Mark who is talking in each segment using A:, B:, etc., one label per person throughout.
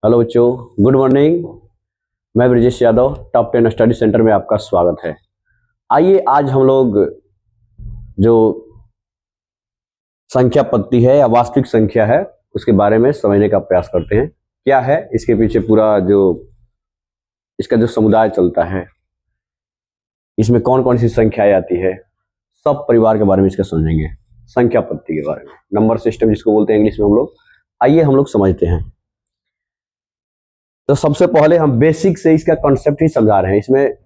A: Hello बच्चों, good morning. मैं Brijesh Yadav, top 10 study centre में आपका स्वागत है। आइए आज हम लोग जो संख्या पद्धति है या वास्तविक संख्या है उसके बारे में समझने का प्रयास करते हैं। क्या है इसके पीछे पूरा जो इसका जो समुदाय चलता है, इसमें कौन कौन सी संख्याएं आती है, सब परिवार के बारे में इसका समझेंगे। संख्या पद्धति के बारे में, नंबर सिस्टम जिसको बोलते हैं इंग्लिश में हम लोग। आइए हम लोग समझते हैं। तो सबसे पहले हम बेसिक से इसका कॉन्सेप्ट ही समझा रहे हैं। इसमें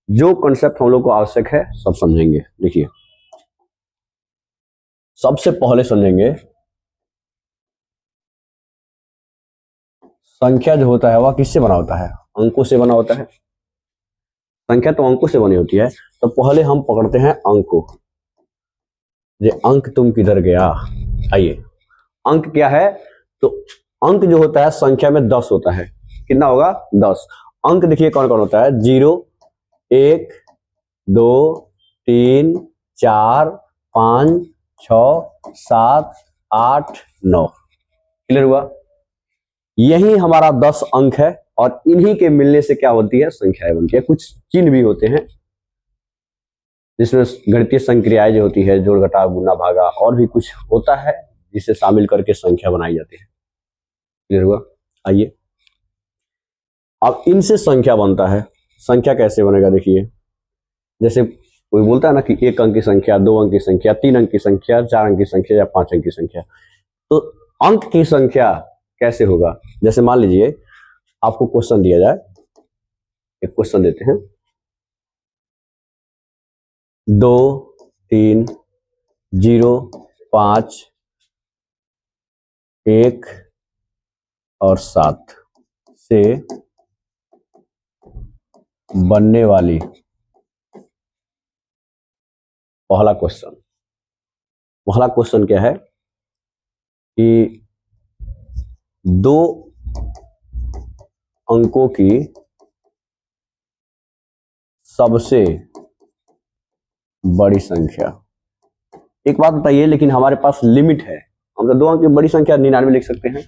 A: जो कॉन्सेप्ट हम लोग को आवश्यक है सब समझेंगे। देखिए, सबसे पहले समझेंगे संख्या जो होता है वह किससे बना होता है? अंकों से बना होता है। संख्या तो अंकों से बनी होती है। तो पहले हम पकड़ते हैं अंक को। ये अंक तुम किधर गया? आइए, अंक क्या है? तो अंक जो होता है संख्या में 10 होता है। कितना होगा? 10 अंक। देखिए कौन कौन होता है? 0, 1, 2, 3, 4, 5, 6, 7, 8, 9। क्लियर हुआ? यही हमारा 10 अंक है और इन्हीं के मिलने से क्या होती है? संख्याएं बनती है। कुछ चिन्ह भी होते हैं जिसमें गणितीय संक्रियाएं जो होती है, जोड़ घटाव गुणा भागा और भी कुछ होता है जिसे शामिल करके संख्या बनाई जाती है। क्लियर हुआ? आइए, अब इनसे संख्या बनता है। संख्या कैसे बनेगा? देखिए, जैसे कोई बोलता है ना कि 1 अंक की संख्या, 2 अंक की संख्या, 3 अंक की संख्या, 4 अंक की संख्या या 5 अंक की संख्या। तो अंक की संख्या कैसे होगा? जैसे मान लीजिए आपको क्वेश्चन दिया जाए, एक क्वेश्चन देते हैं, 2, 3, 0, 5, 1 और 7 से बनने वाली पहला क्वेश्चन क्या है कि 2 अंकों की सबसे बड़ी संख्या। एक बात बताइए, लेकिन हमारे पास लिमिट है। हम तो 2 अंक की बड़ी संख्या 99 लिख सकते हैं,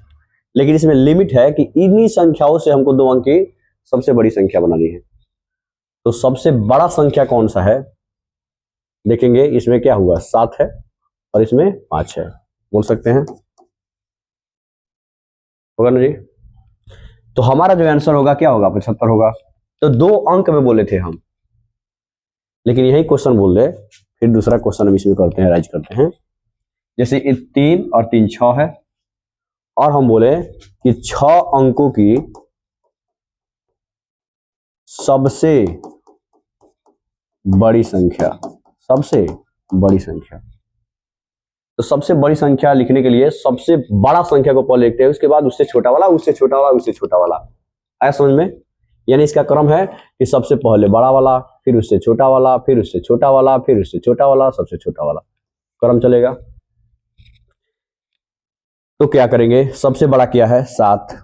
A: लेकिन इसमें लिमिट है कि इन्हीं संख्याओं से हमको 2 अंक की सबसे बड़ी संख्या बनानी है। तो सबसे बड़ा संख्या कौन सा है? देखेंगे, इसमें क्या हुआ? 7 है और इसमें 5 है। बोल सकते हैं, होगा ना जी? तो हमारा जो आंसर होगा क्या होगा? 75 होगा। तो 2 अंक में बोले थे हम, लेकिन यही क्वेश्चन बोल रहे। फिर दूसरा क्वेश्चन हम इसमें करते हैं, राइज करते हैं। जैसे 3 और 3 6 है, और हम बोले कि 6 अंकों की सबसे बड़ी संख्या। सबसे बड़ी संख्या, तो सबसे बड़ी संख्या लिखने के लिए सबसे बड़ा संख्या को पहले लिखते हैं, उसके बाद उससे छोटा वाला, उससे छोटा वाला, उससे छोटा वाला। आया समझ में? यानी इसका क्रम है कि सबसे पहले बड़ा वाला, फिर उससे छोटा वाला, फिर उससे छोटा वाला, फिर उससे छोटा वाला, सबसे छोटा वाला, क्रम चलेगा। तो क्या करेंगे? सबसे बड़ा क्या है? 7,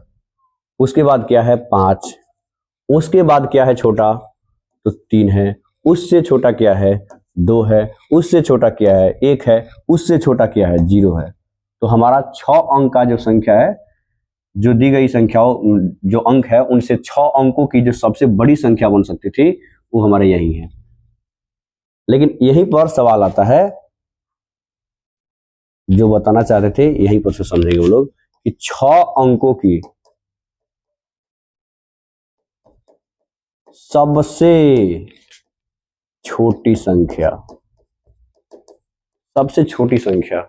A: उसके बाद क्या है? 5, उसके बाद क्या है छोटा? तो 3 है, उससे छोटा क्या है? 2 है, उससे छोटा क्या है? 1 है, उससे छोटा क्या है? 0 है। तो हमारा 6 अंक का जो संख्या है, जो दी गई संख्याओं जो अंक है, उनसे 6 अंकों की जो सबसे बड़ी संख्या बन सकती थी वो हमारे यही है। लेकिन यहीं पर सवाल आता है, जो बताना चाहते थे यहीं पर से समझेंगे वो लोग, कि 6 अंकों की सबसे छोटी संख्या। सबसे छोटी संख्या,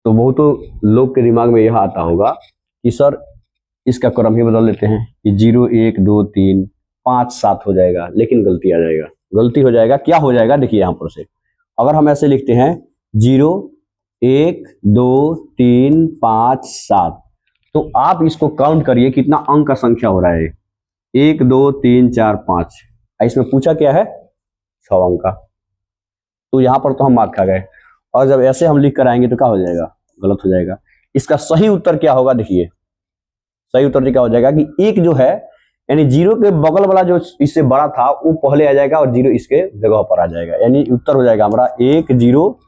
A: तो बहुत लोग के दिमाग में यह आता होगा कि सर इसका क्रम ही बदल देते हैं कि 0 1 2 3 5 7 हो जाएगा, लेकिन गलती आ जाएगा। गलती हो जाएगा, क्या हो जाएगा? देखिए यहां पर से अगर हम ऐसे लिखते हैं 0 1 2 3 5 7, तो आप इसको काउंट करिए कितना अंक का संख्या हो रहा है। 1 2 3 4 5, इसमें पूछा क्या है? 6 अंक का। तो यहां पर तो हम मार्क खा गए, और जब ऐसे हम लिख कर आएंगे तो क्या हो जाएगा? गलत हो जाएगा। इसका सही उत्तर क्या होगा? देखिए, सही उत्तर क्या हो जाएगा कि 1 जो है, यानी 0 के बगल वाला जो इससे बड़ा था वो पहले आ जाएगा और 0 इसके जगह पर आ जाएगा। यानी उत्तर हो जाएगा हमारा 1 0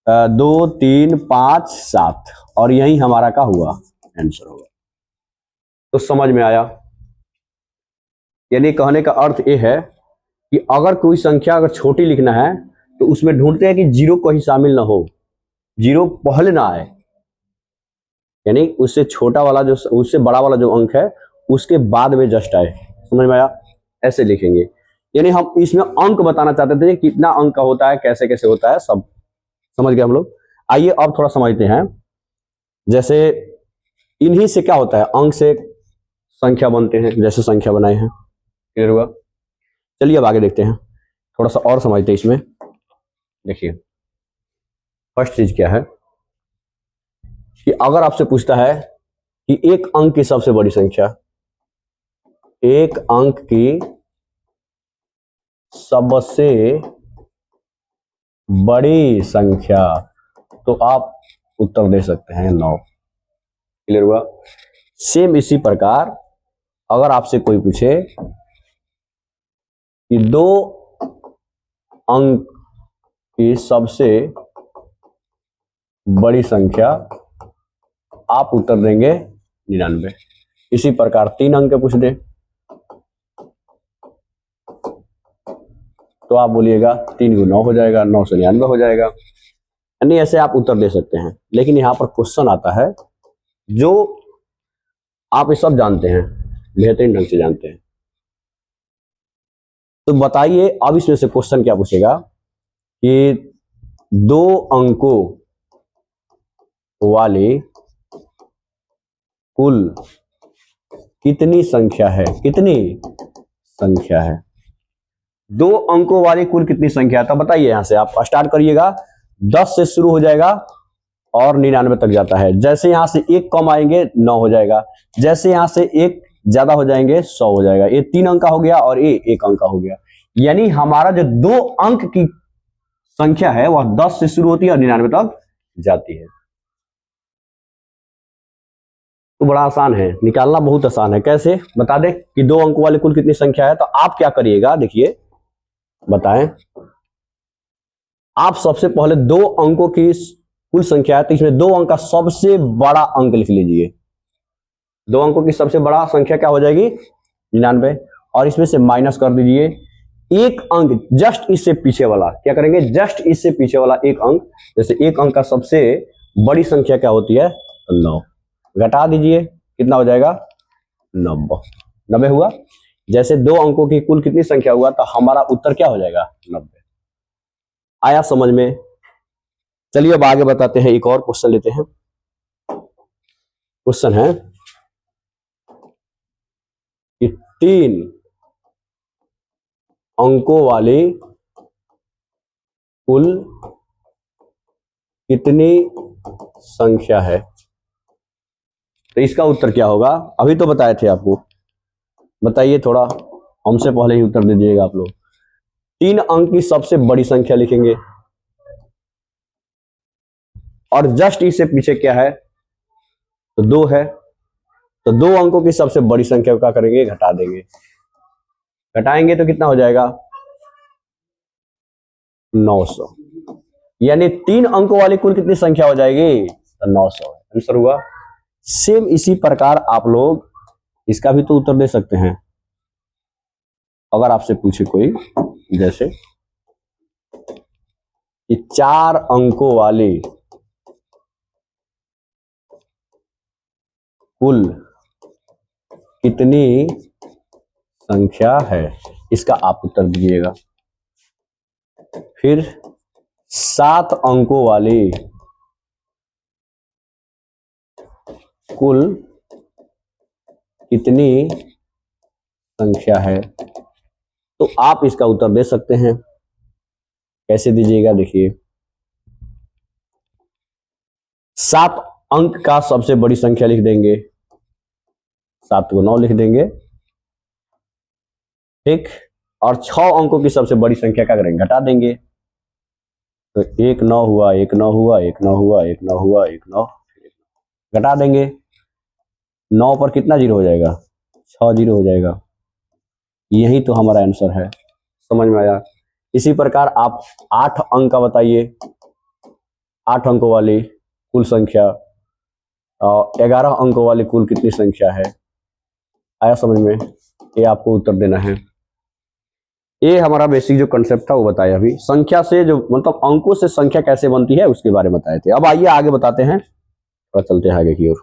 A: 2 3 5 7, और यही हमारा क्या हुआ? आंसर होगा। तो समझ में आया? यानी कहने का अर्थ ये है कि अगर कोई संख्या अगर छोटी लिखना है तो उसमें ढूंढते हैं कि जीरो कहीं शामिल ना हो, जीरो पहले ना आए, यानी उससे छोटा वाला जो उससे बड़ा वाला जो अंक है उसके बाद में जस्ट आए। समझ में आया? ऐसे लिखेंगे। यानी हम इसमें अंक बताना चाहते थे कितना अंक का होता है, कैसे कैसे होता है, सब समझ गए हम लोग। आइए अब थोड़ा समझते हैं। जैसे इन्हीं से क्या होता है, अंक से संख्या बनते हैं, जैसे संख्या बनाए हैं। क्लियर हुआ? चलिए अब आगे देखते हैं, थोड़ा सा और समझते हैं इसमें। देखिए फर्स्ट चीज क्या है कि अगर आपसे पूछता है कि एक अंक की सबसे बड़ी संख्या, एक अंक की सबसे बड़ी संख्या, तो आप उत्तर दे सकते हैं 9। क्लियर हुआ? सेम इसी प्रकार अगर आपसे कोई पूछे कि दो अंक की सबसे बड़ी संख्या, आप उत्तर देंगे 99। इसी प्रकार 3 अंक पूछ दे तो आप बोलिएगा 3 × 9 हो जाएगा, 999 हो जाएगा। यानी ऐसे आप उत्तर दे सकते हैं। लेकिन यहां पर क्वेश्चन आता है, जो आप ये सब जानते हैं, बेहतरीन ढंग से जानते हैं, तो बताइए अब इसमें से क्वेश्चन क्या पूछेगा कि 2 अंकों वाली कुल कितनी संख्या है, कितनी संख्या है, 2 अंकों वाली कुल कितनी संख्या है। तो बताइए, यहां से आप स्टार्ट करिएगा, 10 से शुरू हो जाएगा और 99 तक जाता है। जैसे यहां से 1 कम आएंगे 9 हो जाएगा, जैसे यहां से 1 ज्यादा हो जाएंगे 100 हो जाएगा। ये 3 अंक का हो गया और ये 1 अंक का हो गया। यानी हमारा जो 2 अंक की संख्या है वह 10 से शुरू होती है और 99 तक जाती है। तो बड़ा आसान है, निकालना बहुत आसान है। कैसे बता दें कि 2 अंकों वाली कुल कितनी संख्या है। तो आप क्या करिएगा, देखिए बताएं। आप सबसे पहले 2 अंकों की कुल संख्या है, तो इसमें 2 अंक का सबसे बड़ा अंक लिख लीजिए। 2 अंकों की सबसे बड़ा संख्या क्या हो जाएगी, 99, और इसमें से माइनस कर दीजिए 1 अंक जस्ट इससे पीछे वाला। क्या करेंगे, जस्ट इससे पीछे वाला 1 अंक। जैसे 1 अंक का सबसे बड़ी संख्या क्या होती है, 9, घटा दीजिए, कितना हो जाएगा, 90 हुआ। जैसे 2 अंकों की कुल कितनी संख्या हुआ, तो हमारा उत्तर क्या हो जाएगा, 90। आया समझ में? चलिए अब आगे बताते हैं, एक और क्वेश्चन लेते हैं। क्वेश्चन है कि 3 अंकों वाली कुल कितनी संख्या है। तो इसका उत्तर क्या होगा, अभी तो बताए थे आपको, बताइए थोड़ा, हमसे पहले ही उत्तर दे दीजिएगा आप लोग। 3 अंक की सबसे बड़ी संख्या लिखेंगे और जस्ट इससे पीछे क्या है, तो 2 है। तो 2 अंकों की सबसे बड़ी संख्या को क्या करेंगे, घटा देंगे। घटाएंगे तो कितना हो जाएगा, 900। यानी 3 अंकों वाली कुल कितनी संख्या हो जाएगी, तो 900। आंसर हुआ। सेम इसी प्रकार आप लोग इसका भी तो उत्तर दे सकते हैं। अगर आपसे पूछे कोई, जैसे कि 4 अंकों वाली कुल कितनी संख्या है, इसका आप उत्तर दीजिएगा। फिर 7 अंकों वाली कुल कितनी संख्या है, तो आप इसका उत्तर दे सकते हैं। कैसे दीजिएगा, देखिए 7 अंक का सबसे बड़ी संख्या लिख देंगे, 7 को 9 लिख देंगे, ठीक। और 6 अंकों की सबसे बड़ी संख्या क्या करेंगे, घटा देंगे। तो 1 9 हुआ, 1 9 हुआ, 1 9 हुआ, 1 9 हुआ, 1 9, घटा देंगे। 9 पर कितना जीरो हो जाएगा, 6 जीरो हो जाएगा। यही तो हमारा आंसर है। समझ में आया? इसी प्रकार आप 8 अंक का बताइए, 8 अंकों वाली कुल संख्या, 11 अंकों वाली कुल कितनी संख्या है? आया समझ में? ये आपको उत्तर देना है। ये हमारा बेसिक जो कंसेप्ट था वो बताया। अभी संख्या से जो मतलब अंकों से संख्या कैसे बनती है उसके बारे में बताए थे। अब आइए आगे बताते हैं, थोड़ा चलते हैं आगे की ओर।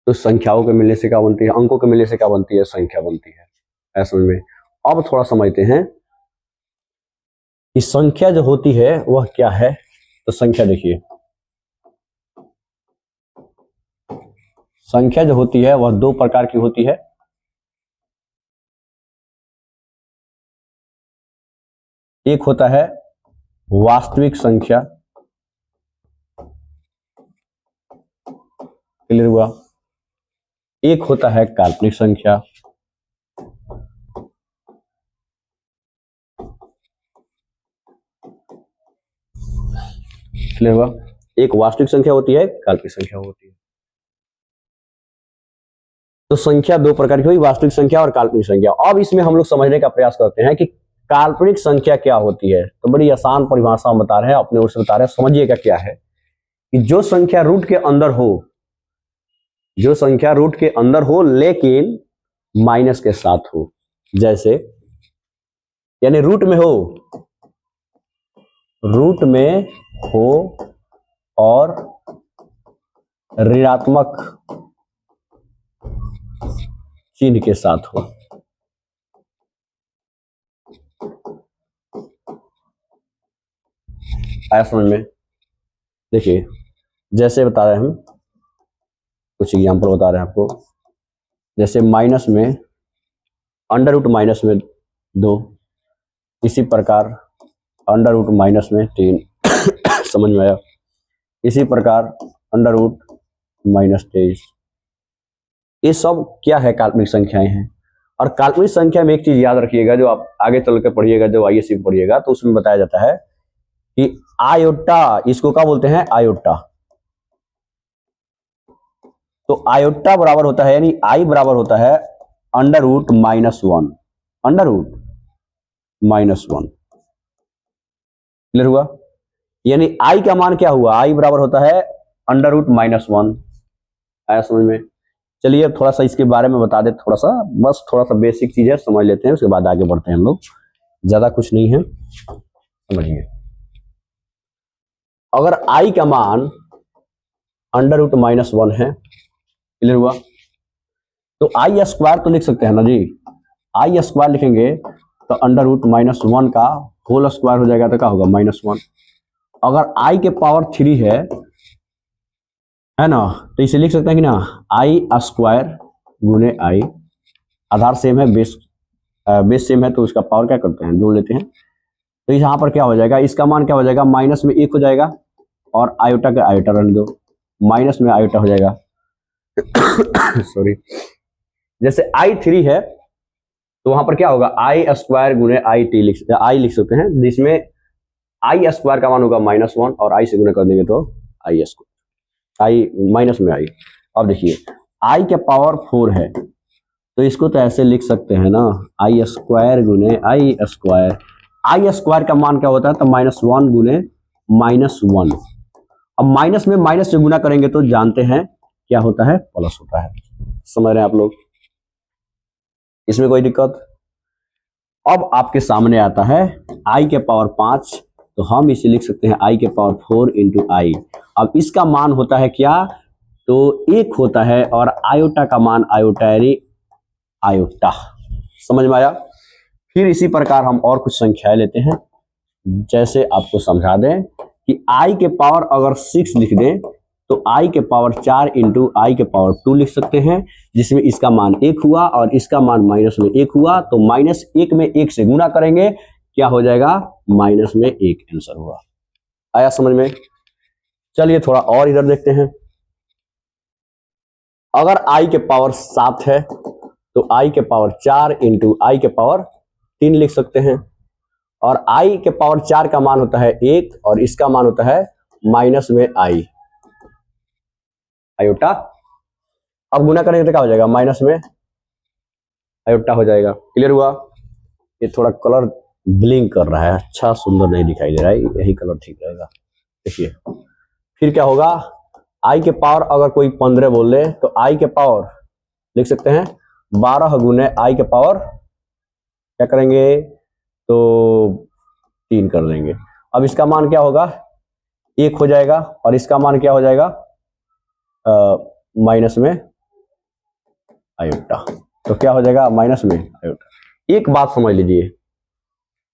A: तो संख्याओं के मिलने से क्या बनती है? अंकों के मिलने से क्या बनती है? संख्या बनती है। ऐसा समझ में? अब थोड़ा समझते हैं कि संख्या जो होती है वह क्या है। तो संख्या देखिए, संख्या जो होती है वह दो प्रकार की होती है। एक होता है वास्तविक संख्या, क्लियर हुआ? एक होता है काल्पनिक संख्या। क्लियर हुआ? एक वास्तविक संख्या होती है, काल्पनिक संख्या होती है। तो संख्या दो प्रकार की हुई, वास्तविक संख्या और काल्पनिक संख्या। अब इसमें हम लोग समझने का प्रयास करते हैं कि काल्पनिक संख्या क्या होती है। तो बड़ी आसान परिभाषा हम बता रहे हैं, अपने ओर से बता रहे हैं, समझिएगा क्या है कि जो संख्या रूट के अंदर हो, जो संख्या रूट के अंदर हो लेकिन माइनस के साथ हो। जैसे यानी रूट में हो, रूट में हो और ऋणात्मक चिन्ह के साथ हो। आया समझ में? देखिए जैसे बता रहे हैं हम, कुछ एग्जाम्पल बता रहे हैं आपको। जैसे माइनस में अंडर रूट माइनस में 2, इसी प्रकार अंडर रूट माइनस में 3 समझ में आया? इसी प्रकार अंडर रूट -23। ये सब क्या है? काल्पनिक संख्याएं हैं। और काल्पनिक संख्या में एक चीज याद रखिएगा, जो आप आगे चल के पढ़िएगा, जो आईएससी में पढ़िएगा, तो उसमें बताया जाता है कि आयोटा, इसको क्या बोलते हैं? आयोटा। तो आयोटा बराबर होता है, यानी आई बराबर होता है under root -1, under root -1। Clear हुआ? यानी आई का मान क्या हुआ? आई बराबर होता है अंडर रूट -1। आया समझ में? चलिए अब थोड़ा सा इसके बारे में बता दे, थोड़ा सा, बस थोड़ा सा बेसिक चीज है, समझ लेते हैं, उसके बाद आगे बढ़ते हैं हम लोग। ज्यादा कुछ नहीं है, समझिए। अगर आई का मान अंडर रूट -1 है, क्लियर हुआ? तो आई स्क्वायर तो लिख सकते हैं ना जी। आई स्क्वायर लिखेंगे तो अंडर रूट -1 का होल स्क्वायर हो जाएगा, तो क्या होगा? -1। अगर आई के पावर 3 है ना, तो इसे लिख सकते हैं कि ना, आई स्क्वायर गुने आई, आधार सेम है, बेस सेम है, तो उसका पावर क्या करते हैं? जोड़ लेते हैं। तो यहाँ पर क्या हो जाएगा? इसका मान क्या हो जाएगा? माइनस में 1 हो जाएगा, और आयोटा का आयोटा रहने दो, माइनस में आयोटा हो जाएगा। सॉरी। जैसे i3 है तो वहां पर क्या होगा? आई स्क्वायर गुने आई लिख सकते हैं, जिसमें आई स्क्वायर का मान होगा -1, और आई से गुना कर देंगे तो आई स्क्वायर, आई माइनस में आई। अब देखिए आई के पावर 4 है, तो इसको तो ऐसे लिख सकते हैं ना, आई स्क्वायर गुने आई स्क्वायर। आई स्क्वायर का मान क्या होता है? तो -1 गुने -1। अब माइनस में माइनस से गुना करेंगे तो जानते हैं क्या होता है? प्लस होता है। समझ रहे हैं आप लोग? इसमें कोई दिक्कत? अब आपके सामने आता है आई के पावर 5, तो हम इसे लिख सकते हैं आई के पावर 4 इंटू आई। अब इसका मान होता है क्या? तो 1 होता है, और आयोटा का मान आयोटा, यानी आयोटा। समझ में आया? फिर इसी प्रकार हम और कुछ संख्याएं लेते हैं। जैसे आपको समझा दें कि आई के पावर अगर 6 लिख दें, तो आई के पावर 4 इंटू आई के पावर 2 लिख सकते हैं, जिसमें इसका मान 1 हुआ और इसका मान माइनस में 1 हुआ। तो -1 में 1 से गुना करेंगे, क्या हो जाएगा? -1 आंसर हुआ। आया समझ में? चलिए थोड़ा और इधर देखते हैं। अगर आई के पावर 7 है, तो आई के पावर 4 इंटू आई के पावर 3 लिख सकते हैं, और आई के पावर 4 का मान होता है 1, और इसका मान होता है माइनस में आई, आयोटा। अब गुना करेंगे तो क्या हो जाएगा? माइनस में आयोटा हो जाएगा। क्लियर हुआ? ये थोड़ा कलर ब्लिंक कर रहा है, अच्छा सुंदर नहीं दिखाई दे रहा है, यही कलर ठीक रहेगा। देखिए फिर क्या होगा, आई के पावर अगर कोई 15 बोल दे तो आई के पावर लिख सकते हैं 12 गुने आई के पावर क्या करेंगे तो 3 कर देंगे। अब इसका मान क्या होगा, 1 हो जाएगा, और इसका मान क्या हो जाएगा माइनस में आयोटा। तो क्या हो जाएगा माइनस में आयोटा। एक बात समझ लीजिए,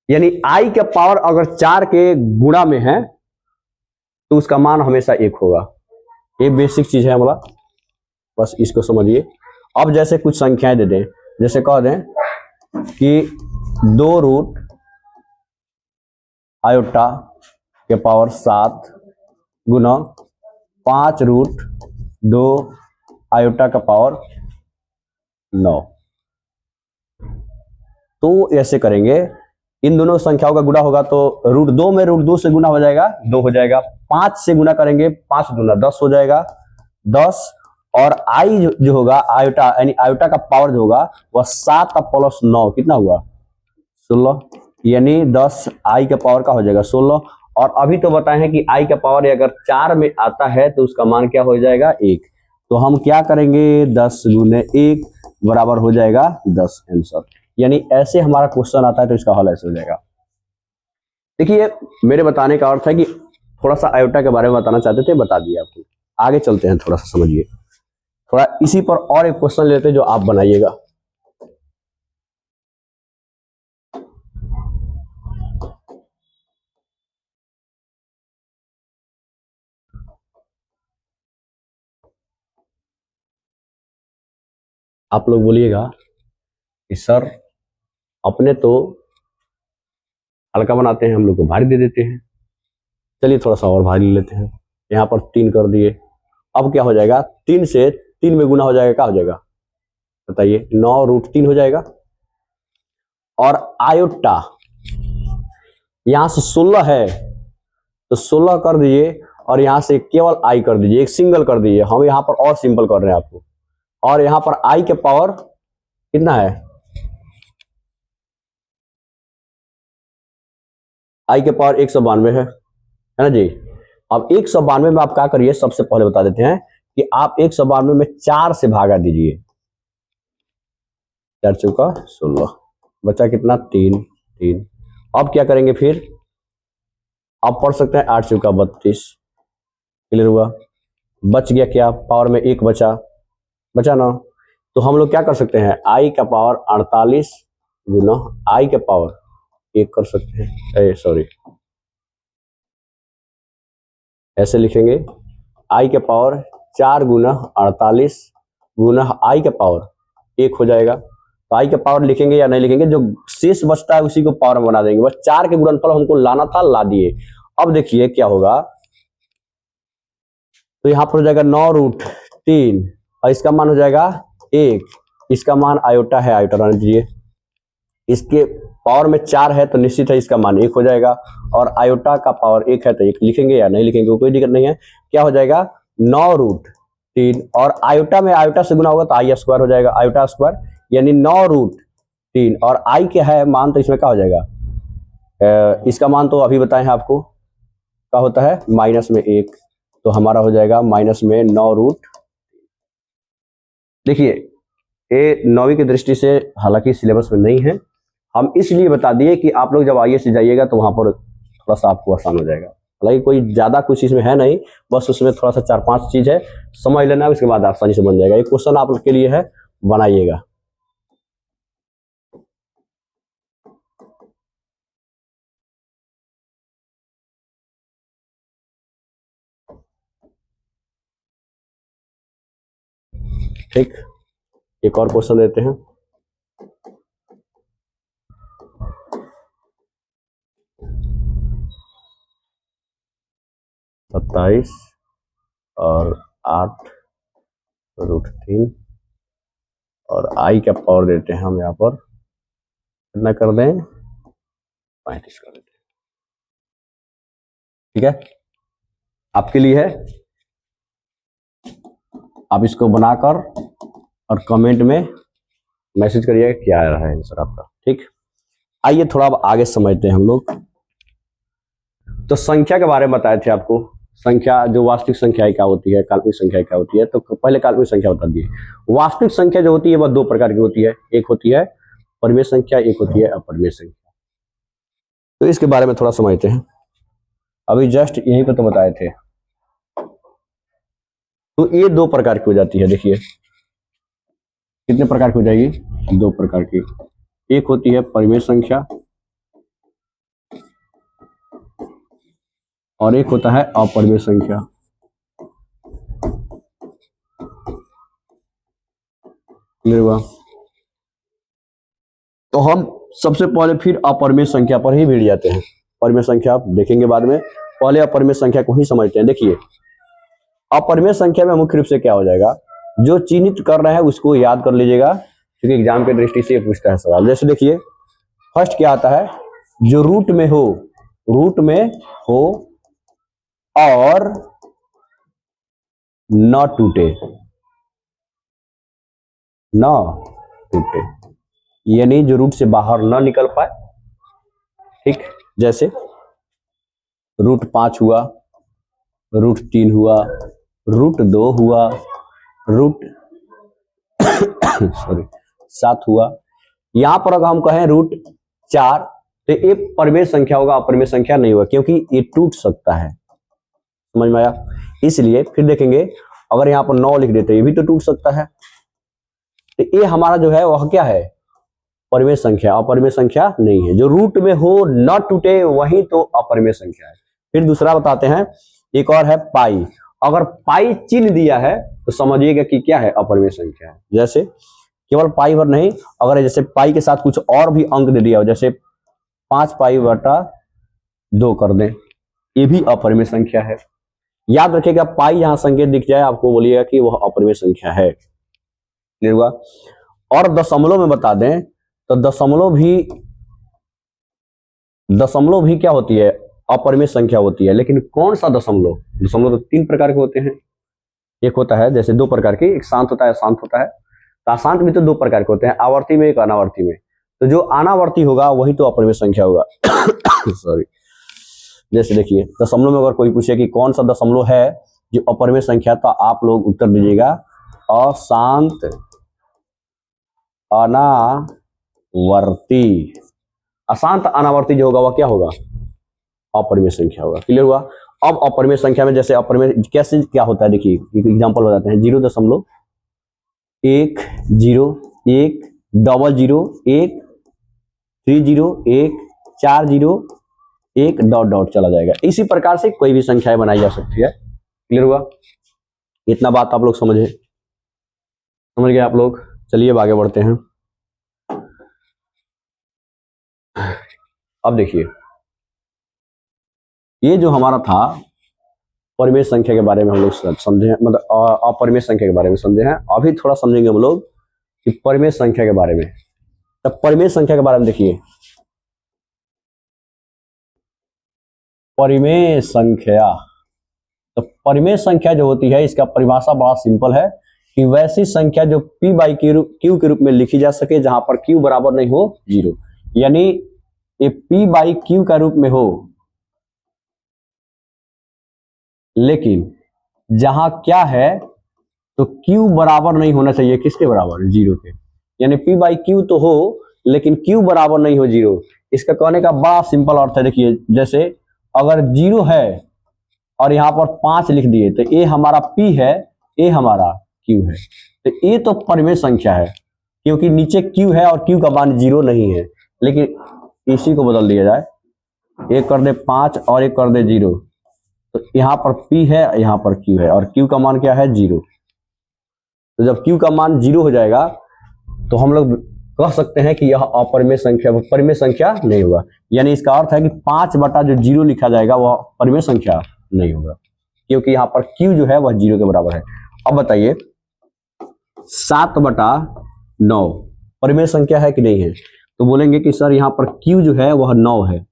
A: यानी आई के पावर अगर 4 के गुणा में है तो उसका मान हमेशा 1 होगा। ये बेसिक चीज है हमारा, बस इसको समझिए। अब जैसे कुछ संख्याएं दे दें, जैसे कह दें कि 2 रूट आयोटा के पावर 7 गुना 5 रूट 2 आयोटा का पावर 9। तो ऐसे करेंगे, इन दोनों संख्याओं का गुणा होगा तो रूट 2 में रूट 2 से गुणा हो जाएगा 2 हो जाएगा, 5 से गुणा करेंगे 5 दूना 10 हो जाएगा 10, और आई जो होगा आयोटा यानी आयोटा का पावर जो होगा वह 7 प्लस 9 कितना हुआ 16, यानी 10 आई के पावर का हो जाएगा 16। और अभी तो बताए हैं कि आई का पावर अगर 4 में आता है तो उसका मान क्या हो जाएगा 1। तो हम क्या करेंगे 10 गुने 1 बराबर हो जाएगा 10 आंसर। यानी ऐसे हमारा क्वेश्चन आता है तो इसका हल ऐसे हो जाएगा। देखिए मेरे बताने का अर्थ है कि थोड़ा सा आयोटा के बारे में बताना चाहते थे, बता दिया आपको। आगे चलते हैं, थोड़ा सा समझिए, थोड़ा इसी पर और एक क्वेश्चन लेते हैं जो आप बनाइएगा। आप लोग बोलिएगा कि सर अपने तो हल्का बनाते हैं, हम लोग को भारी दे देते हैं। चलिए थोड़ा सा और भारी ले लेते हैं। यहाँ पर 3 कर दिए, अब क्या हो जाएगा 3 से 3 में गुना हो जाएगा, क्या हो जाएगा बताइए 9 रूट 3 हो जाएगा। और आयोटा यहां से 16 है तो 16 कर दीजिए, और यहां से केवल आई कर दीजिए, एक सिंगल कर दीजिए। हम यहां पर और सिंपल कर रहे हैं आपको। और यहां पर आई के पावर कितना है, आई के पावर 192 है ना जी। अब 192 में आप क्या करिए, सबसे पहले बता देते हैं कि आप 192 में 4 से भागा दीजिए, 4 चौका 16, बचा कितना 3 3। अब क्या करेंगे फिर, आप पढ़ सकते हैं 8 चौका 32, क्लियर हुआ। बच गया क्या, पावर में 1 बचा ना। तो हम लोग क्या कर सकते हैं, आई का पावर 48 गुना आई के पावर 1 कर सकते हैं, सॉरी ऐसे लिखेंगे, आई के पावर 4 गुना 48 गुना आई के पावर 1 हो जाएगा। तो आई के पावर लिखेंगे या नहीं लिखेंगे, जो शेष बचता है उसी को पावर बना देंगे। बस 4 के गुणनफल हमको लाना था, ला दिए। अब देखिए क्या होगा, तो यहां पर हो जाएगा 9 रूट 3 और इसका मान हो जाएगा 1। इसका मान आयोटा है, आयोटा रहने दीजिए। इसके पावर में 4 है तो निश्चित है इसका मान 1 हो जाएगा, और आयोटा का पावर 1 है तो 1 लिखेंगे या नहीं लिखेंगे कोई दिक्कत नहीं है। क्या हो जाएगा 9 रूट 3, और आयोटा में आयोटा से गुना होगा तो आई स्क्वायर हो जाएगा, आयोटा स्क्वायर, यानी 9 रूट 3। और आई के है मान तो इसमें क्या हो जाएगा, इसका मान तो अभी बताए हैं आपको क्या होता है माइनस में 1, तो हमारा हो जाएगा माइनस में 9 रूट। देखिए ये 9वीं की दृष्टि से हालांकि सिलेबस में नहीं है, हम इसलिए बता दिए कि आप लोग जब आईए से जाइएगा तो वहां पर थोड़ा सा आपको आसान हो जाएगा। हालांकि कोई ज्यादा कुछ इसमें है नहीं, बस उसमें थोड़ा सा 4-5 चीज है, समझ लेना, उसके बाद आसानी से बन जाएगा। एक क्वेश्चन आप लोग के लिए है, बनाइएगा। ठीक, एक और क्वेश्चन देते हैं। सत्ताईस और 8 रूट 3, और आई का पावर देते हैं हम यहाँ पर कितना कर दें 35 कर देते हैं। ठीक है, आपके लिए है, आप इसको बनाकर और कमेंट में मैसेज करिएगा क्या आ रहा है आंसर आपका। ठीक, आइए थोड़ा अब आगे समझते हैं हम लोग। तो संख्या के बारे में बताए थे आपको, संख्या जो वास्तविक संख्या क्या होती है, काल्पनिक संख्या क्या होती है। तो पहले काल्पनिक संख्या बता दिए। वास्तविक संख्या जो होती है वह दो प्रकार की होती है, एक होती है परिमेय संख्या, एक होती है अपरिमेय संख्या। तो इसके बारे में थोड़ा समझते हैं। अभी जस्ट यहीं पर तो बताए थे। तो ये दो प्रकार की हो जाती है। देखिए कितने प्रकार की हो जाएगी, दो प्रकार की। एक होती है परिमेय संख्या और एक होता है अपरिमेय संख्या। क्लियर हुआ? तो हम सबसे पहले फिर अपरिमेय संख्या पर ही भिड़ जाते हैं। परिमेय संख्या आप देखेंगे बाद में, पहले अपरिमेय संख्या को ही समझते हैं। देखिए अपरिमेय संख्या में मुख्य रूप से क्या हो जाएगा, जो चिन्हित कर रहे हैं उसको याद कर लीजिएगा, क्योंकि एग्जाम के दृष्टि से पूछता है सवाल। जैसे देखिए फर्स्ट क्या आता है, जो रूट में हो, रूट में हो और न टूटे, न टूटे, यानी जो रूट से बाहर न निकल पाए। ठीक, जैसे रूट 5 हुआ, रूट 3 हुआ, रूट 2 हुआ, रूट सॉरी 7 हुआ। यहां पर अगर हम कहें रूट 4 तो ये परिमेय संख्या होगा, अपरिमेय संख्या नहीं होगा, क्योंकि ये टूट सकता है। समझ में आया? इसलिए फिर देखेंगे अगर यहाँ पर 9 लिख देते ये भी तो टूट सकता है। तो ये हमारा जो है वह क्या है, परिमेय संख्या, अपरिमेय संख्या नहीं है। जो रूट में हो न टूटे वही तो अपरिमेय संख्या है। फिर दूसरा बताते हैं, एक और है पाई। अगर पाई चिन्ह दिया है तो समझिएगा कि क्या है, अपरिमेय संख्या है। जैसे केवल पाई भर नहीं, अगर जैसे पाई के साथ कुछ और भी अंक दे दिया हो, जैसे 5 पाई बटा 2 कर दें, ये भी अपरिमेय संख्या है। याद रखिएगा पाई यहां संकेत दिख जाए आपको बोलिएगा कि वह अपरिमेय संख्या है। क्लियर हुआ? और दशमलव में बता दें तो दशमलव भी क्या होती है, अपरिमेय संख्या होती है। लेकिन कौन सा दशमलव? दशमलव तो 3 प्रकार के होते हैं। एक होता है जैसे 2 प्रकार के, एक शांत होता है, अशांत होता है। तो अशांत भी तो 2 प्रकार के होते हैं, आवर्ती में, एक अनावर्ती में। तो जो अनावर्ती होगा वही तो अपरिमेय संख्या होगा। सॉरी, जैसे देखिए दशमलव में अगर कोई पूछे कि कौन सा दशमलव है जो अपरिमेय संख्या, तो आप लोग उत्तर दीजिएगा अशांत अनावर्ती। अशांत अनावर्ती जो होगा वह क्या होगा, अपरिमेय संख्या होगा। क्लियर हुआ? अब अपरिमेय संख्या में जैसे अपरिमेय कैसे क्या होता है, देखिए एक एग्जांपल बताते हैं। 0.1 0 1 डबल 0 1 3 0 1 4 0 1 डॉट डॉट चला जाएगा। इसी प्रकार से कोई भी संख्याएं बनाई जा सकती है। क्लियर हुआ? इतना बात आप लोग समझ गए आप लोग? चलिए अब आगे बढ़ते हैं। अब देखिए ये जो हमारा था परिमेय संख्या के बारे में हम लोग समझे, मतलब अपरिमेय संख्या के बारे में समझे हैं। अभी थोड़ा समझेंगे हम लोग कि परिमेय संख्या के बारे में। तब परिमेय संख्या के बारे में देखिए, परिमेय संख्या, तो परिमेय संख्या जो होती है इसका परिभाषा बड़ा सिंपल है कि वैसी संख्या जो p बाई क्यू के रूप में लिखी जा सके जहां पर q बराबर नहीं हो 0, यानी ये p बाई क्यू का रूप में हो, लेकिन जहां क्या है तो q बराबर नहीं होना चाहिए, किसके बराबर, 0 के। यानी p बाई क्यू तो हो लेकिन q बराबर नहीं हो 0। इसका कहने का बड़ा सिंपल अर्थ है। देखिए जैसे अगर 0 है और यहाँ पर 5 लिख दिए तो ये हमारा p है, ये हमारा q है। तो ये तो परिमेय संख्या है क्योंकि नीचे q है और q का मान 0 नहीं है। लेकिन इसी को बदल दिया जाए, एक कर दे 5 और एक कर दे 0, तो यहाँ पर p है, यहाँ पर q है, और q का मान क्या है, 0। तो जब q का मान 0 हो जाएगा तो हम लोग कह सकते हैं कि यह अपरिमेय संख्या, परिमेय संख्या नहीं होगा। यानी इसका अर्थ है कि 5 बटा जो 0 लिखा जाएगा वह परिमेय संख्या नहीं होगा, क्योंकि यहाँ पर q जो है वह 0 के बराबर है। अब बताइए 7 बटा 9 परिमेय संख्या है कि नहीं है? तो बोलेंगे कि सर यहाँ पर q जो है वह 9 है।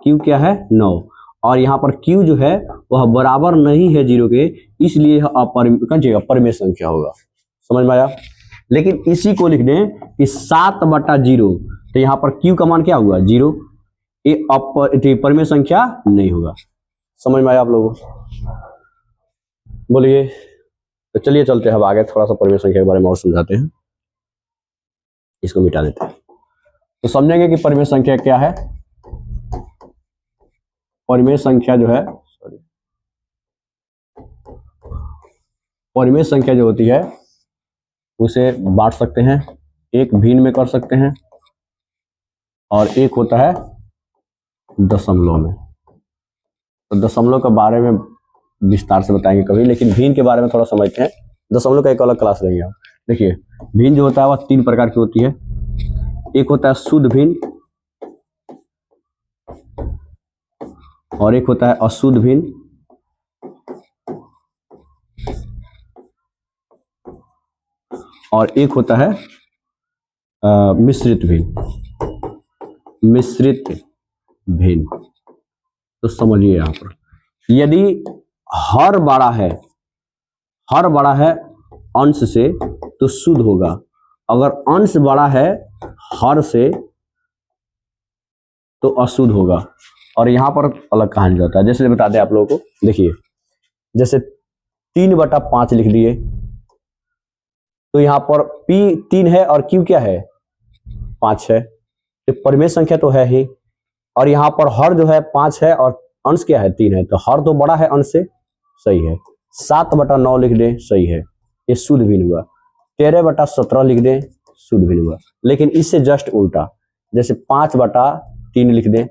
A: q क्या है, 9, और यहाँ पर q जो है वह बराबर नहीं है 0 के, इसलिए यह अपरिमेय संख्या होगा। समझ में आया? लेकिन इसी को लिख दें कि 7 बटा 0, तो यहाँ पर q का मान क्या हुआ, 0। ये परिमेय संख्या नहीं होगा। समझ में आया आप लोगों को? बोलिए। तो चलिए चलते हैं अब आगे, थोड़ा सा परिमेय संख्या के बारे में और समझाते हैं। इसको मिटा देते हैं तो समझेंगे कि परिमेय संख्या क्या है। परिमेय संख्या जो है, परिमेय संख्या जो होती है उसे बांट सकते हैं, एक भिन्न में कर सकते हैं और एक होता है दशमलव में। तो दशमलव के बारे में विस्तार से बताएंगे कभी, लेकिन भिन्न के बारे में थोड़ा समझते हैं। दशमलव का एक अलग क्लास रहेगी। आप देखिए, भिन्न जो होता है वह 3 प्रकार की होती है। एक होता है शुद्ध भिन्न और एक होता है अशुद्ध भिन्न और एक होता है मिश्रित भिन्न। मिश्रित भिन्न तो समझिए यहाँ पर, यदि हर बड़ा है अंश से तो शुद्ध होगा, अगर अंश बड़ा है हर से तो अशुद्ध होगा। और यहां पर अलग कहानी होता है, जैसे बता दें आप लोगों को। देखिए, जैसे 3/5 लिख दिए तो यहां पर P 3 है और Q क्या है 5 है, तो परिमेय संख्या तो है ही। और यहां पर हर जो है 5 है और अंश क्या है 3 है, तो हर तो बड़ा है अंश से, सही है। 7/9 लिख दें, सही है, ये शुद्ध भिन्न हुआ। 13/17 लिख दें, शुद्ध भिन्न हुआ। लेकिन इससे जस्ट उल्टा, जैसे 5/3 लिख दें,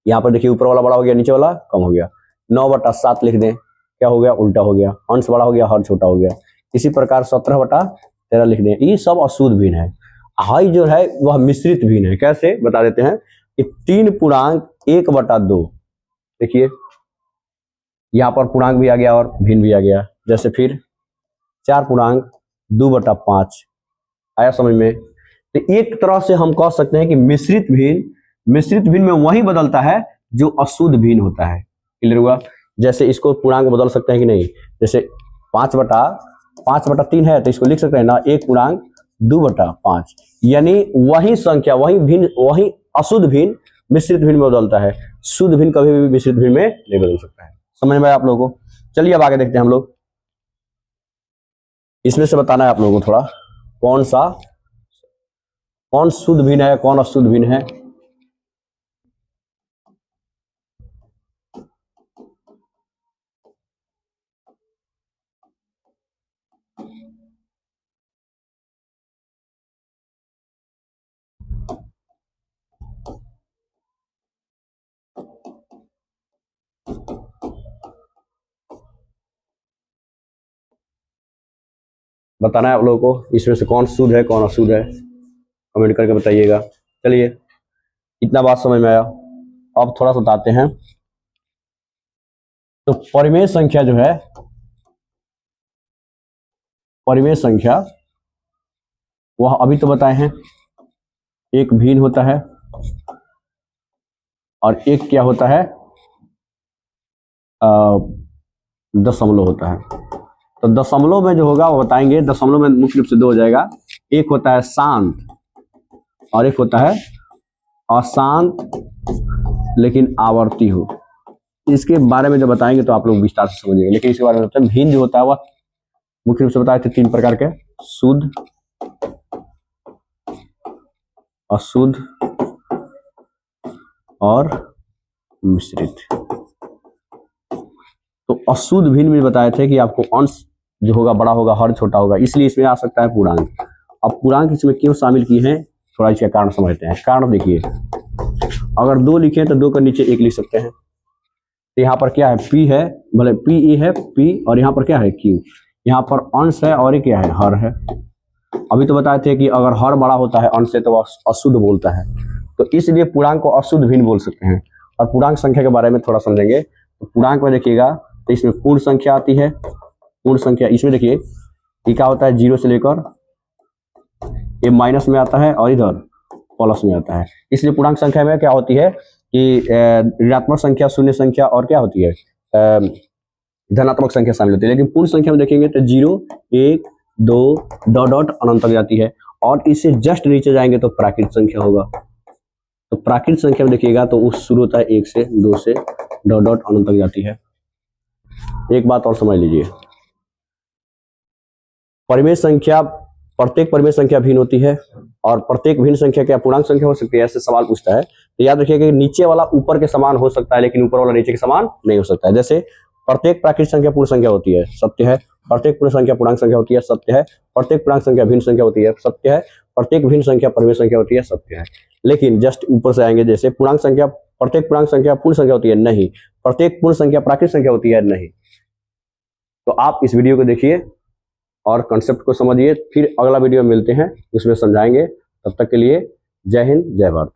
A: यहाँ पर देखिए ऊपर वाला बड़ा हो गया, नीचे वाला कम हो गया। 9/7 लिख दें, क्या हो गया, उल्टा हो गया, अंश बड़ा हो गया हर छोटा हो गया। इसी प्रकार 17/13 लिख दें, ये सब अशुद्ध भिन्न है। हाई जो है वह मिश्रित भिन्न है। कैसे बता देते हैं कि 3 पूर्णांक 1/2, देखिए यहाँ पर पूर्णांक भी आ गया और भिन्न भी आ गया। जैसे फिर 4 पूर्णांक 2/5 आया समझ में। तो एक तरह से हम कह सकते हैं कि मिश्रित भिन्न में वही बदलता है जो अशुद्ध भिन्न होता है। क्लियर हुआ? जैसे इसको पूर्णांक बदल सकते हैं कि नहीं, जैसे 5/3 है तो इसको लिख सकते हैं ना 1 पूर्णांक 2/5, यानी वही संख्या, वही अशुद्ध भिन्न मिश्रित भिन्न में बदलता है। शुद्ध भिन्न कभी भी मिश्रित भिन्न में नहीं बदल सकता है। समझ में आया आप लोगों को? चलिए अब आगे देखते हैं हम लोग। इसमें से बताना है आप लोगों को थोड़ा, कौन शुद्ध भिन्न है, कौन अशुद्ध भिन्न है। बताना है आप लोगों को, इसमें से कौन शुद्ध है कौन अशुद्ध है, कमेंट करके बताइएगा। चलिए, इतना बात समझ में आया। अब थोड़ा सा बताते हैं। तो परिमेय संख्या जो है, परिमेय संख्या वह अभी तो बताए हैं, एक भिन्न होता है और एक क्या होता है, दशमलव होता है। तो दशमलव में जो होगा वो बताएंगे। दशमलव में मुख्य रूप से 2 हो जाएगा, एक होता है शांत और एक होता है अशांत लेकिन आवर्ती हो। इसके बारे में जब बताएंगे तो आप लोग विस्तार से समझेंगे। लेकिन इसके बारे में बताते हैं, भिन्न जो होता है वह मुख्य रूप से बताए थे 3 प्रकार के, शुद्ध, अशुद्ध और मिश्रित। तो अशुद्ध भिन्न में बताए थे कि आपको अंश जो होगा बड़ा होगा, हर छोटा होगा, इसलिए इसमें आ सकता है पूर्णांक। अब पूर्णांक इसमें क्यों शामिल किए हैं, थोड़ा इसका कारण समझते हैं। कारण देखिए, अगर 2 लिखे तो 2 के नीचे 1 लिख सकते हैं। तो यहाँ पर क्या है, P है, भले P E है P, और यहाँ पर क्या है Q। यहाँ पर अंश है और ये क्या है, हर है। अभी तो बताए थे कि अगर हर बड़ा होता है अंश से तो वह अशुद्ध बोलता है, तो इसलिए पूर्णांक को अशुद्ध भिन्न बोल सकते हैं। और पूर्णांक संख्या के बारे में थोड़ा समझेंगे। तो पूर्णांक में देखिएगा तो इसमें पूर्ण संख्या आती है। पूर्ण संख्या इसमें देखिए ये क्या होता है, 0 से लेकर ये माइनस में आता है और इधर प्लस में आता है। इसलिए पूर्णांक संख्या में क्या होती है कि ऋणात्मक संख्या, शून्य संख्या और क्या होती है, धनात्मक संख्या शामिल होती है। लेकिन पूर्ण संख्या में देखेंगे तो 0, 1, 2 डॉट अनंत तक जाती है। और इससे जस्ट नीचे जाएंगे तो प्राकृत संख्या होगा। तो प्राकृत संख्या में देखिएगा तो उस शुरू होता है 1 से, 2 से, डॉट डॉट अनंत तक जाती है। एक बात और समझ लीजिए, परिमेय संख्या, प्रत्येक परिमेय संख्या भिन्न होती है और प्रत्येक भिन्न संख्या क्या पूर्णांक संख्या हो सकती है, ऐसे सवाल पूछता है। तो याद रखिए कि नीचे वाला ऊपर के समान हो सकता है लेकिन ऊपर वाला नीचे के समान नहीं हो सकता है। जैसे प्रत्येक प्राकृत संख्या पूर्ण संख्या होती है, सत्य है। प्रत्येक पूर्ण संख्या पूर्णांक संख्या होती है, सत्य है। प्रत्येक पूर्णांक संख्या भिन्न संख्या होती है, सत्य है। प्रत्येक भिन्न संख्या परिमेय संख्या होती है, सत्य है। लेकिन जस्ट ऊपर से आएंगे, जैसे पूर्णांक संख्या, प्रत्येक पूर्णांक संख्या पूर्ण संख्या होती है, नहीं। प्रत्येक पूर्ण संख्या प्राकृत संख्या होती है, नहीं। तो आप इस वीडियो को देखिए और कंसेप्ट को समझिए, फिर अगला वीडियो मिलते हैं, उसमें समझाएंगे। तब तक के लिए जय हिंद, जय भारत।